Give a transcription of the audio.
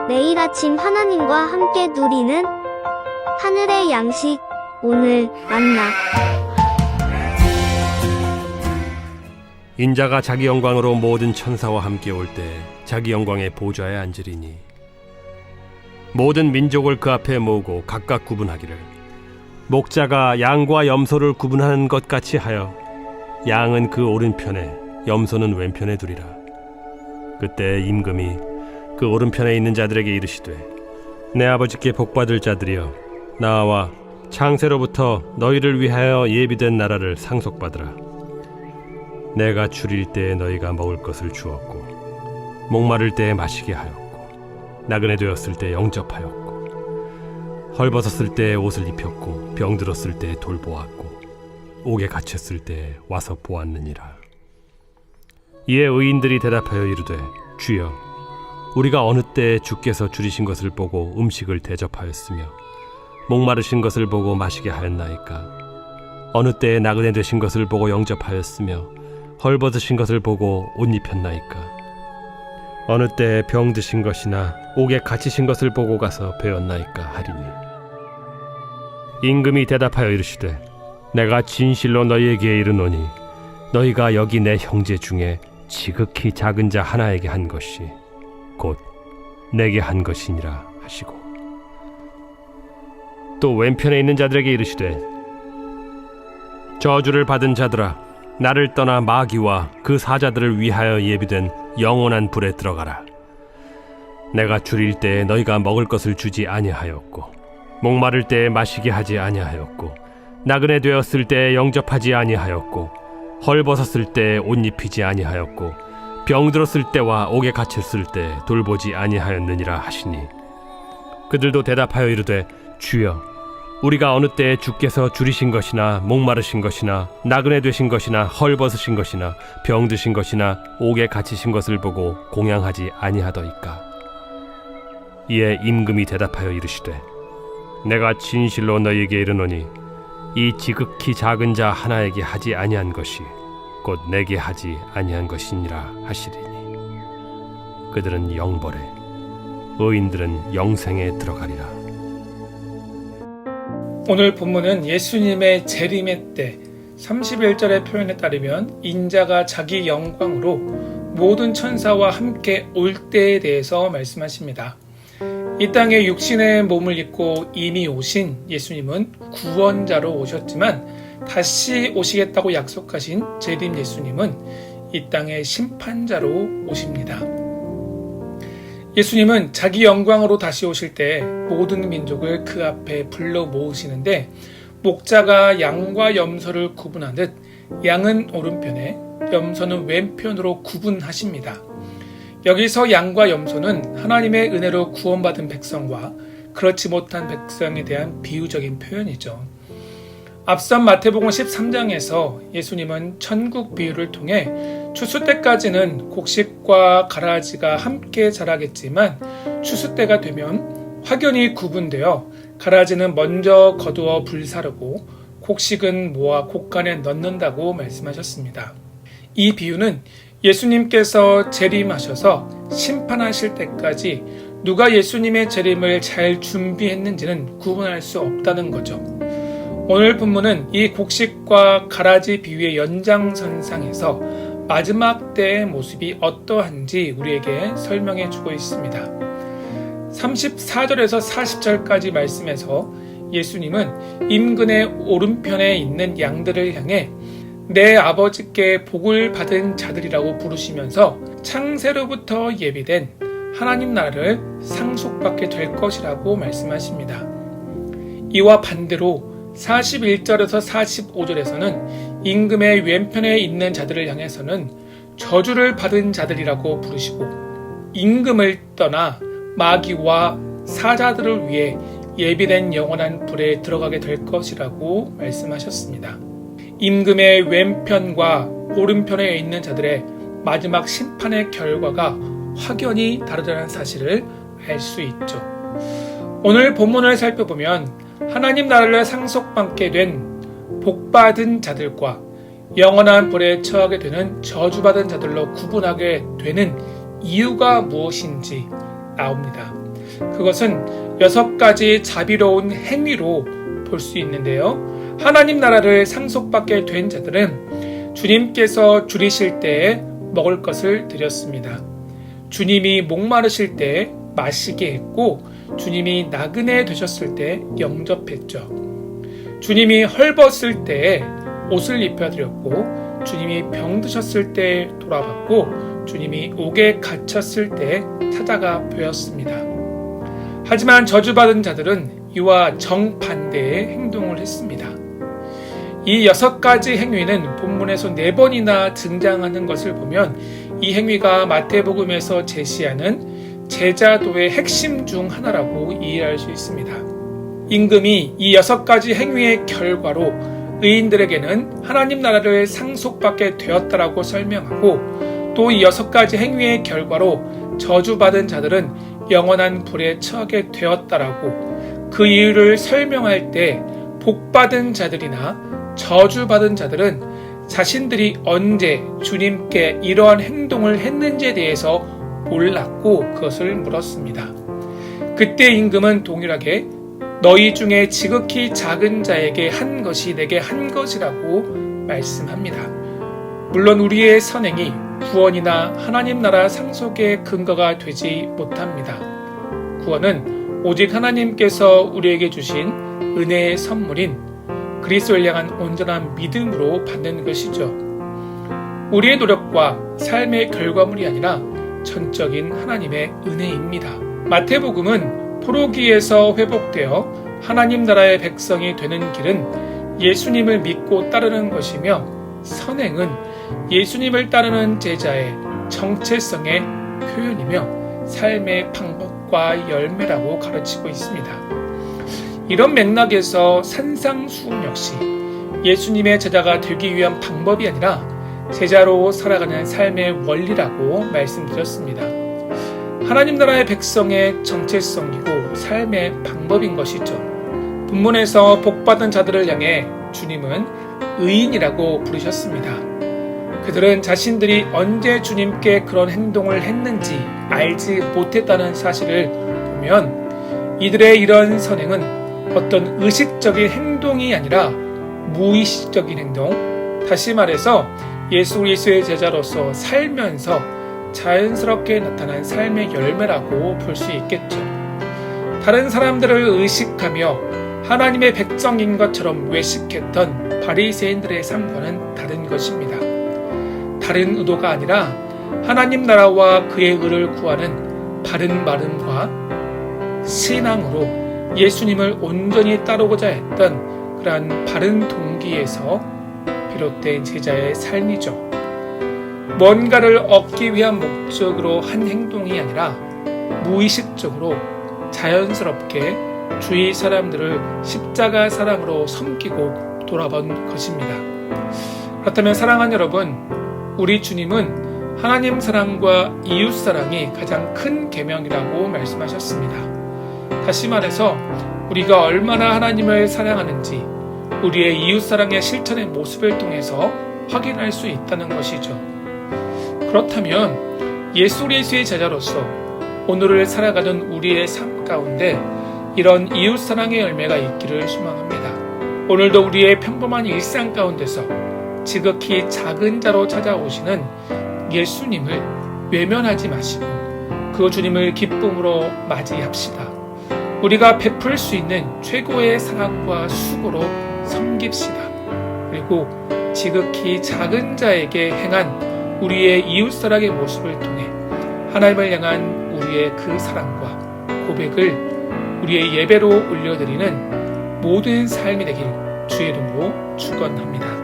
매일 아침 하나님과 함께 누리는 하늘의 양식, 오늘 만나. 인자가 자기 영광으로 모든 천사와 함께 올 때 자기 영광의 보좌에 앉으리니 모든 민족을 그 앞에 모으고 각각 구분하기를 목자가 양과 염소를 구분하는 것 같이 하여 양은 그 오른편에 염소는 왼편에 두리라. 그때 임금이 그 오른편에 있는 자들에게 이르시되 내 아버지께 복받을 자들이여 나와 창세로부터 너희를 위하여 예비된 나라를 상속받으라. 내가 줄일 때에 너희가 먹을 것을 주었고 목마를 때에 마시게 하였고 나그네 되었을 때 영접하였고 헐벗었을 때에 옷을 입혔고 병들었을 때에 돌보았고 옥에 갇혔을 때에 와서 보았느니라. 이에 의인들이 대답하여 이르되 주여 우리가 어느 때에 주께서 줄이신 것을 보고 음식을 대접하였으며 목마르신 것을 보고 마시게 하였나이까? 어느 때에 나그네 되신 것을 보고 영접하였으며 헐벗으신 것을 보고 옷 입혔나이까? 어느 때에 병드신 것이나 옥에 갇히신 것을 보고 가서 배웠나이까 하리니 임금이 대답하여 이르시되 내가 진실로 너희에게 이르노니 너희가 여기 내 형제 중에 지극히 작은 자 하나에게 한 것이 곧 내게 한 것이니라 하시고 또 왼편에 있는 자들에게 이르시되 저주를 받은 자들아 나를 떠나 마귀와 그 사자들을 위하여 예비된 영원한 불에 들어가라. 내가 줄일 때에 너희가 먹을 것을 주지 아니하였고 목마를 때에 마시게 하지 아니하였고 나그네 되었을 때에 영접하지 아니하였고 헐벗었을 때에 옷 입히지 아니하였고 병들었을 때와 옥에 갇혔을 때 돌보지 아니하였느니라 하시니 그들도 대답하여 이르되 주여 우리가 어느 때에 주께서 줄이신 것이나 목마르신 것이나 나그네 되신 것이나 헐벗으신 것이나 병드신 것이나 옥에 갇히신 것을 보고 공양하지 아니하더이까? 이에 임금이 대답하여 이르시되 내가 진실로 너희에게 이르노니 이 지극히 작은 자 하나에게 하지 아니한 것이 곧 내게 하지 아니한 것이니라 하시리니 그들은 영벌에 의인들은 영생에 들어가리라. 오늘 본문은 예수님의 재림의 때 31절의 표현에 따르면 인자가 자기 영광으로 모든 천사와 함께 올 때에 대해서 말씀하십니다. 이 땅에 육신의 몸을 입고 이미 오신 예수님은 구원자로 오셨지만 다시 오시겠다고 약속하신 재림 예수님은 이 땅의 심판자로 오십니다. 예수님은 자기 영광으로 다시 오실 때 모든 민족을 그 앞에 불러 모으시는데 목자가 양과 염소를 구분하듯 양은 오른편에 염소는 왼편으로 구분하십니다. 여기서 양과 염소는 하나님의 은혜로 구원받은 백성과 그렇지 못한 백성에 대한 비유적인 표현이죠. 앞선 마태복음 13장에서 예수님은 천국 비유를 통해 추수 때까지는 곡식과 가라지가 함께 자라겠지만 추수 때가 되면 확연히 구분되어 가라지는 먼저 거두어 불사르고 곡식은 모아 곡간에 넣는다고 말씀하셨습니다. 이 비유는 예수님께서 재림하셔서 심판하실 때까지 누가 예수님의 재림을 잘 준비했는지는 구분할 수 없다는 거죠. 오늘 본문은 이 곡식과 가라지 비유의 연장선상에서 마지막 때의 모습이 어떠한지 우리에게 설명해 주고 있습니다. 34절에서 40절까지 말씀에서 예수님은 임금의 오른편에 있는 양들을 향해 내 아버지께 복을 받은 자들이라고 부르시면서 창세로부터 예비된 하나님 나라를 상속받게 될 것이라고 말씀하십니다. 이와 반대로 41절에서 45절에서는 임금의 왼편에 있는 자들을 향해서는 저주를 받은 자들이라고 부르시고 임금을 떠나 마귀와 사자들을 위해 예비된 영원한 불에 들어가게 될 것이라고 말씀하셨습니다. 임금의 왼편과 오른편에 있는 자들의 마지막 심판의 결과가 확연히 다르다는 사실을 알 수 있죠. 오늘 본문을 살펴보면 하나님 나라를 상속받게 된 복받은 자들과 영원한 불에 처하게 되는 저주받은 자들로 구분하게 되는 이유가 무엇인지 나옵니다. 그것은 6가지 자비로운 행위로 볼 수 있는데요. 하나님 나라를 상속받게 된 자들은 주님께서 줄이실 때에 먹을 것을 드렸습니다. 주님이 목마르실 때 마시게 했고, 주님이 나그네 되셨을 때 영접했죠. 주님이 헐벗을 때 옷을 입혀드렸고, 주님이 병드셨을 때 돌아봤고, 주님이 옥에 갇혔을 때 찾아가 뵈었습니다. 하지만 저주받은 자들은 이와 정반대의 행동을 했습니다. 이 6가지 행위는 본문에서 4번이나 등장하는 것을 보면 이 행위가 마태복음에서 제시하는 제자도의 핵심 중 하나라고 이해할 수 있습니다. 임금이 이 6가지 행위의 결과로 의인들에게는 하나님 나라를 상속받게 되었다라고 설명하고, 또 이 6가지 행위의 결과로 저주받은 자들은 영원한 불에 처하게 되었다라고 그 이유를 설명할 때 복받은 자들이나 저주받은 자들은 자신들이 언제 주님께 이러한 행동을 했는지에 대해서 몰랐고 그것을 물었습니다. 그때 임금은 동일하게 너희 중에 지극히 작은 자에게 한 것이 내게 한 것이라고 말씀합니다. 물론 우리의 선행이 구원이나 하나님 나라 상속의 근거가 되지 못합니다. 구원은 오직 하나님께서 우리에게 주신 은혜의 선물인 그리스도를 향한 온전한 믿음으로 받는 것이죠. 우리의 노력과 삶의 결과물이 아니라 전적인 하나님의 은혜입니다. 마태복음은 포로기에서 회복되어 하나님 나라의 백성이 되는 길은 예수님을 믿고 따르는 것이며, 선행은 예수님을 따르는 제자의 정체성의 표현이며 삶의 방법과 열매라고 가르치고 있습니다. 이런 맥락에서 산상수훈 역시 예수님의 제자가 되기 위한 방법이 아니라 제자로 살아가는 삶의 원리라고 말씀드렸습니다. 하나님 나라의 백성의 정체성이고 삶의 방법인 것이죠. 본문에서 복받은 자들을 향해 주님은 의인이라고 부르셨습니다. 그들은 자신들이 언제 주님께 그런 행동을 했는지 알지 못했다는 사실을 보면 이들의 이런 선행은 어떤 의식적인 행동이 아니라 무의식적인 행동, 다시 말해서 예수 그리스도의 제자로서 살면서 자연스럽게 나타난 삶의 열매라고 볼 수 있겠죠. 다른 사람들을 의식하며 하나님의 백성인 것처럼 외식했던 바리새인들의 삶과는 다른 것입니다. 다른 의도가 아니라 하나님 나라와 그의 의를 구하는 바른 마음과 신앙으로 예수님을 온전히 따르고자 했던 그러한 바른 동기에서 비롯된 제자의 삶이죠. 뭔가를 얻기 위한 목적으로 한 행동이 아니라 무의식적으로 자연스럽게 주위 사람들을 십자가 사랑으로 섬기고 돌아본 것입니다. 그렇다면 사랑하는 여러분, 우리 주님은 하나님 사랑과 이웃 사랑이 가장 큰 계명이라고 말씀하셨습니다. 다시 말해서 우리가 얼마나 하나님을 사랑하는지 우리의 이웃사랑의 실천의 모습을 통해서 확인할 수 있다는 것이죠. 그렇다면 예수 그리스도의 제자로서 오늘을 살아가는 우리의 삶 가운데 이런 이웃사랑의 열매가 있기를 소망합니다. 오늘도 우리의 평범한 일상 가운데서 지극히 작은 자로 찾아오시는 예수님을 외면하지 마시고 그 주님을 기쁨으로 맞이합시다. 우리가 베풀 수 있는 최고의 사랑과 수고로 섬깁시다. 그리고 지극히 작은 자에게 행한 우리의 이웃사랑의 모습을 통해 하나님을 향한 우리의 그 사랑과 고백을 우리의 예배로 올려드리는 모든 삶이 되길 주의 이름으로 축원합니다.